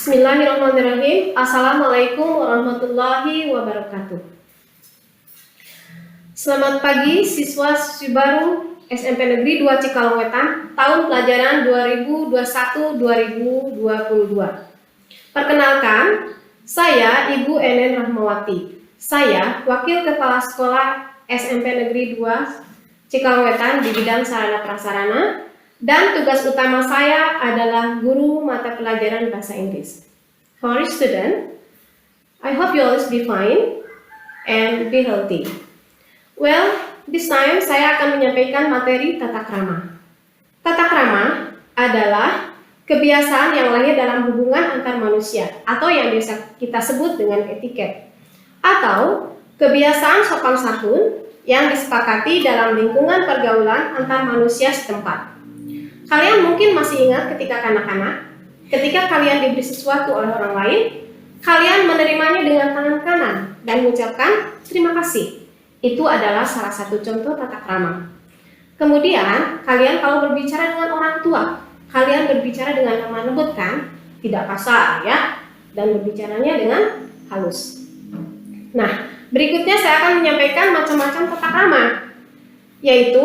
Bismillahirrahmanirrahim. Assalamualaikum warahmatullahi wabarakatuh. Selamat pagi siswa-siswi baru SMP Negeri 2 Cikalongwetan tahun pelajaran 2021-2022. Perkenalkan, saya Ibu Enen Rahmawati. Saya Wakil Kepala Sekolah SMP Negeri 2 Cikalongwetan di bidang sarana prasarana. Dan tugas utama saya adalah guru mata pelajaran bahasa Inggris. For student, I hope you always be fine and be healthy. Well, this time saya akan menyampaikan materi tata krama. Tata krama adalah kebiasaan yang lahir dalam hubungan antar manusia atau yang biasa kita sebut dengan etiket, atau kebiasaan sopan santun yang disepakati dalam lingkungan pergaulan antar manusia setempat. Kalian mungkin masih ingat ketika kanak-kanak, ketika kalian diberi sesuatu oleh orang lain, kalian menerimanya dengan tangan kanan dan mengucapkan terima kasih. Itu adalah salah satu contoh tata krama. Kemudian, kalian kalau berbicara dengan orang tua, kalian berbicara dengan lemah lembut kan? Tidak kasar ya, dan berbicaranya dengan halus. Nah, berikutnya saya akan menyampaikan macam-macam tata krama, yaitu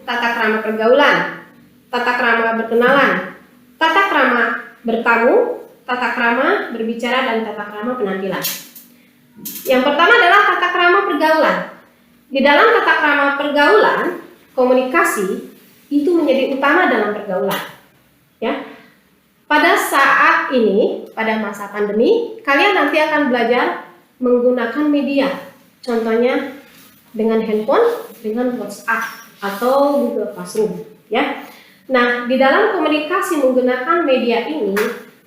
tata krama pergaulan, tata krama berkenalan, tata krama bertamu, tata krama berbicara, dan tata krama penampilan. Yang pertama adalah tata krama pergaulan. Di dalam tata krama pergaulan, komunikasi itu menjadi utama dalam pergaulan. Ya. Pada saat ini, pada masa pandemi, kalian nanti akan belajar menggunakan media. Contohnya dengan handphone, dengan WhatsApp atau Google Classroom, ya. Nah, di dalam komunikasi menggunakan media ini,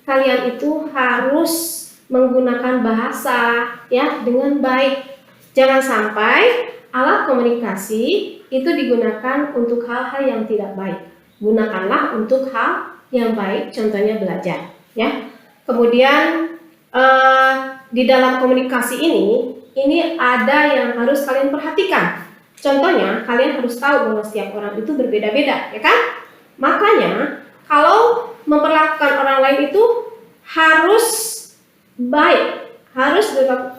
kalian itu harus menggunakan bahasa ya dengan baik. Jangan sampai alat komunikasi itu digunakan untuk hal-hal yang tidak baik. Gunakanlah untuk hal yang baik, contohnya belajar, ya. Kemudian di dalam komunikasi ini ada yang harus kalian perhatikan. Contohnya, kalian harus tahu bahwa setiap orang itu berbeda-beda, ya kan? Makanya, kalau memperlakukan orang lain itu harus baik, harus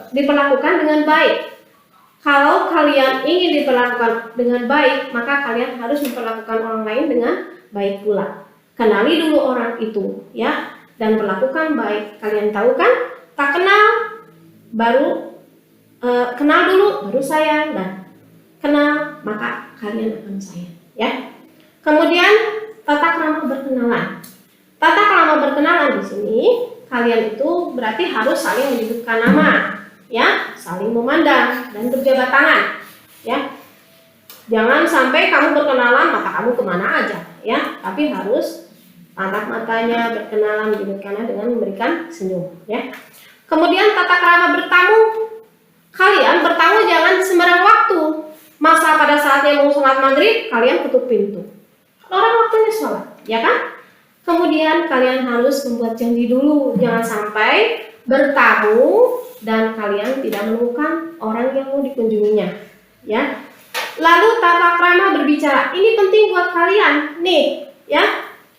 diperlakukan dengan baik. Kalau kalian ingin diperlakukan dengan baik, maka kalian harus memperlakukan orang lain dengan baik pula. Kenali dulu orang itu, ya, dan perlakukan baik. Kalian tahu kan, tak kenal baru kenal dulu baru sayang, dan kenal maka kalian akan sayang, ya. Kemudian tata krama berkenalan. Tata krama berkenalan di sini kalian itu berarti harus saling menyebutkan nama, ya, saling memandang dan berjabat tangan, ya. Jangan sampai kamu berkenalan mata kamu kemana aja, ya, tapi harus tatap matanya, berkenalan, menyebutkannya dengan memberikan senyum, ya. Kemudian tata krama bertamu. Kalian bertamu jangan di sembarang waktu. Masa pada saatnya mau sholat maghrib, kalian tutup pintu. Orang waktunya sholat, ya kan? Kemudian kalian harus membuat janji dulu. Jangan sampai bertamu dan kalian tidak menemukan orang yang mau dikunjunginya, ya. Lalu tata krama berbicara. Ini penting buat kalian, nih, ya.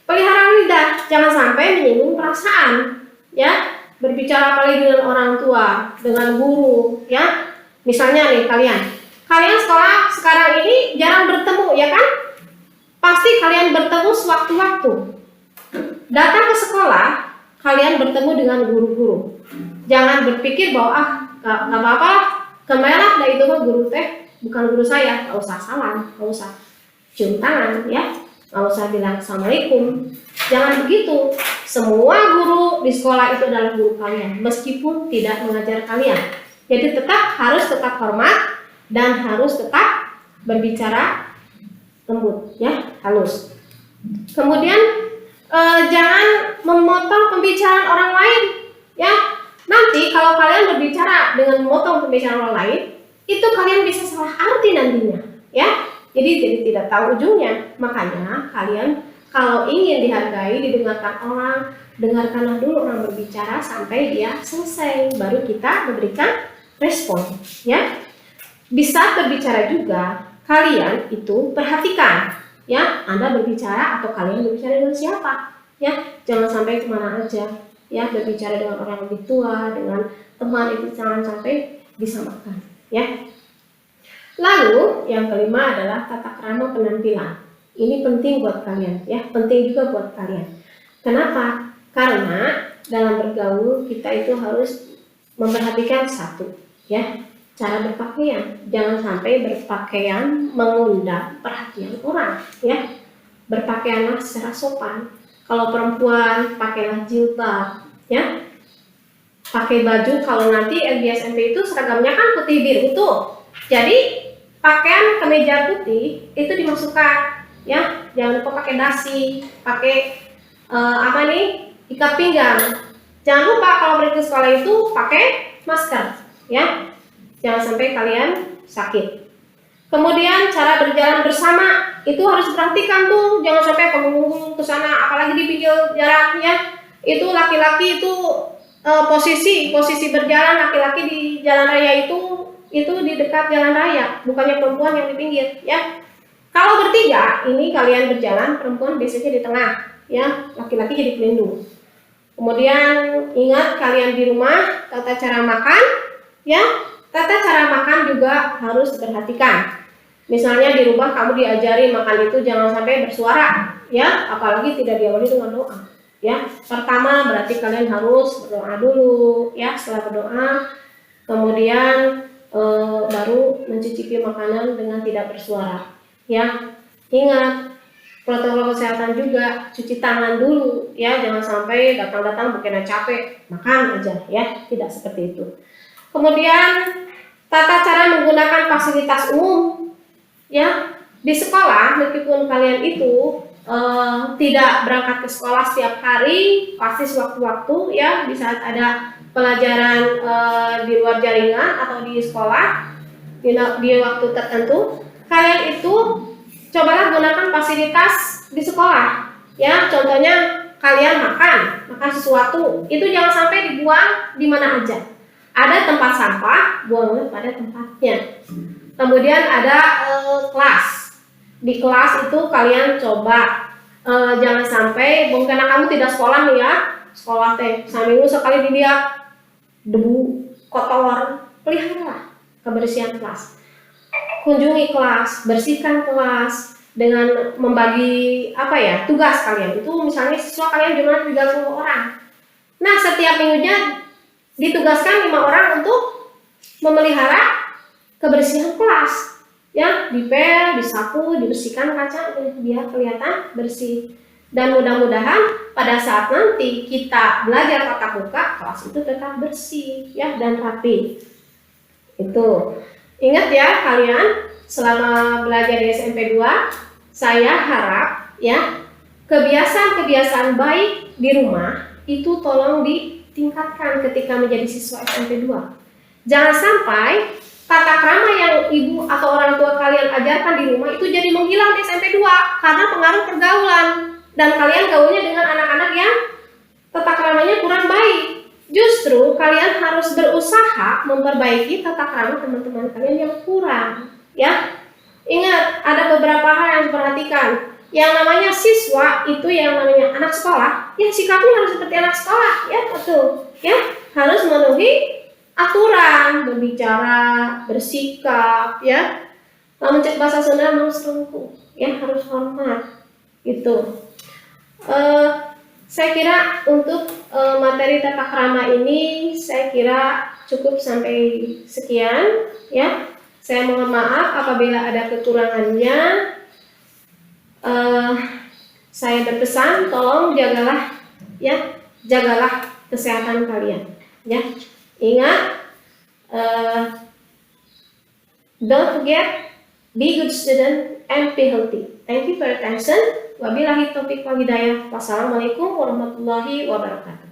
Pelihara lidah, jangan sampai menyinggung perasaan, ya. Berbicara apalagi dengan orang tua, dengan guru, ya. Misalnya nih kalian sekolah sekarang ini jarang bertemu, ya kan? Pasti kalian bertemu sewaktu-waktu. Datang ke sekolah, kalian bertemu dengan guru-guru. Jangan berpikir bahwa nggak apa-apa, kemarin lah itu mah guru teh bukan guru saya, nggak usah salam, nggak usah. cium tangan ya, nggak usah bilang assalamualaikum. Jangan begitu. Semua guru di sekolah itu adalah guru kalian, meskipun tidak mengajar kalian. Jadi harus tetap hormat dan harus tetap berbicara lembut ya, halus. Kemudian jangan memotong pembicaraan orang lain ya. Nanti kalau kalian berbicara dengan memotong pembicaraan orang lain, itu kalian bisa salah arti nantinya ya. Jadi tidak tahu ujungnya. Makanya kalian kalau ingin dihargai, didengarkan orang, dengarkanlah dulu orang berbicara sampai dia selesai, baru kita memberikan respon ya. Bisa berbicara juga, kalian itu perhatikan ya, Anda berbicara atau kalian berbicara dengan siapa ya. Jangan sampai kemana aja ya, berbicara dengan orang lebih tua, dengan teman, itu jangan sampai disamakan ya. Lalu yang kelima adalah tata krama penampilan. Ini penting buat kalian ya, penting juga buat kalian. Kenapa? Karena dalam bergaul kita itu harus memperhatikan satu ya, cara berpakaian. Jangan sampai berpakaian mengundang perhatian orang ya. Berpakaianlah secara sopan. Kalau perempuan pakailah jilbab ya. Pakai baju, kalau nanti SD SMP itu seragamnya kan putih biru tuh. Jadi pakaian kemeja putih itu dimasukkan ya. Jangan lupa pakai dasi, pakai ikat pinggang. Jangan lupa kalau pergi ke sekolah itu pakai masker ya. Jangan sampai kalian sakit. Kemudian cara berjalan bersama itu harus diperhatikan tuh, jangan sampai pengunggung ke sana, apalagi di pinggir jalan ya. Itu laki-laki itu posisi berjalan laki-laki di jalan raya itu di dekat jalan raya, bukannya perempuan yang di pinggir ya. Kalau bertiga ini kalian berjalan, perempuan biasanya di tengah ya, laki-laki jadi pelindung. Kemudian ingat kalian di rumah tata cara makan ya. Tata cara makan juga harus diperhatikan. Misalnya di rumah kamu diajari makan itu jangan sampai bersuara ya, apalagi tidak diawali dengan doa ya. Pertama berarti kalian harus berdoa dulu ya. Setelah berdoa kemudian baru mencicipi makanan dengan tidak bersuara ya. Ingat protokol kesehatan juga, cuci tangan dulu ya, jangan sampai datang-datang bukannya capek makan aja ya, tidak seperti itu. Kemudian tata cara menggunakan fasilitas umum ya. Di sekolah meskipun kalian itu tidak berangkat ke sekolah setiap hari, pasti sewaktu-waktu ya, di saat ada pelajaran di luar jaringan atau di sekolah di waktu tertentu, kalian itu cobalah gunakan fasilitas di sekolah ya. Contohnya kalian makan sesuatu itu jangan sampai dibuang di mana aja. Ada tempat sampah, buanglah pada tempatnya. Kemudian ada kelas. Di kelas itu kalian coba jangan sampai karena kamu tidak sekolah nih ya, sekolah teh seminggu sekali dilihat debu kotor, pelihara kebersihan kelas. Kunjungi kelas, bersihkan kelas dengan membagi tugas kalian. Itu misalnya siswa kalian jumlah 30 orang. Nah, setiap minggunya ditugaskan 5 orang untuk memelihara kebersihan kelas ya, dipel, disapu, dibersihkan kaca biar kelihatan bersih. Dan mudah-mudahan pada saat nanti kita belajar tatap muka, kelas itu tetap bersih ya dan rapi. Itu ingat ya kalian, selama belajar di SMP 2 saya harap ya kebiasaan-kebiasaan baik di rumah itu tolong tingkatkan ketika menjadi siswa SMP 2. Jangan sampai tata krama yang ibu atau orang tua kalian ajarkan di rumah itu jadi menghilang di SMP 2 karena pengaruh pergaulan dan kalian gaulnya dengan anak-anak yang tata kramanya kurang baik. Justru kalian harus berusaha memperbaiki tata krama teman-teman kalian yang kurang ya. Ingat, ada beberapa hal yang diperhatikan. Yang namanya siswa itu yang namanya anak sekolah, ya sikapnya harus seperti anak sekolah, ya betul, ya harus memenuhi aturan berbicara, bersikap, ya. Namun cek bahasa Sunda mau selingkuh, ya harus hormat, gitu. Saya kira untuk materi tata krama ini saya kira cukup sampai sekian, ya. Saya mohon maaf apabila ada kekurangannya. Saya berpesan, tolong jagalah kesehatan kalian. Ya, ingat, don't forget, be good student and be healthy. Thank you for your attention. Wabillahi taufiq wal hidayah. Wassalamualaikum warahmatullahi wabarakatuh.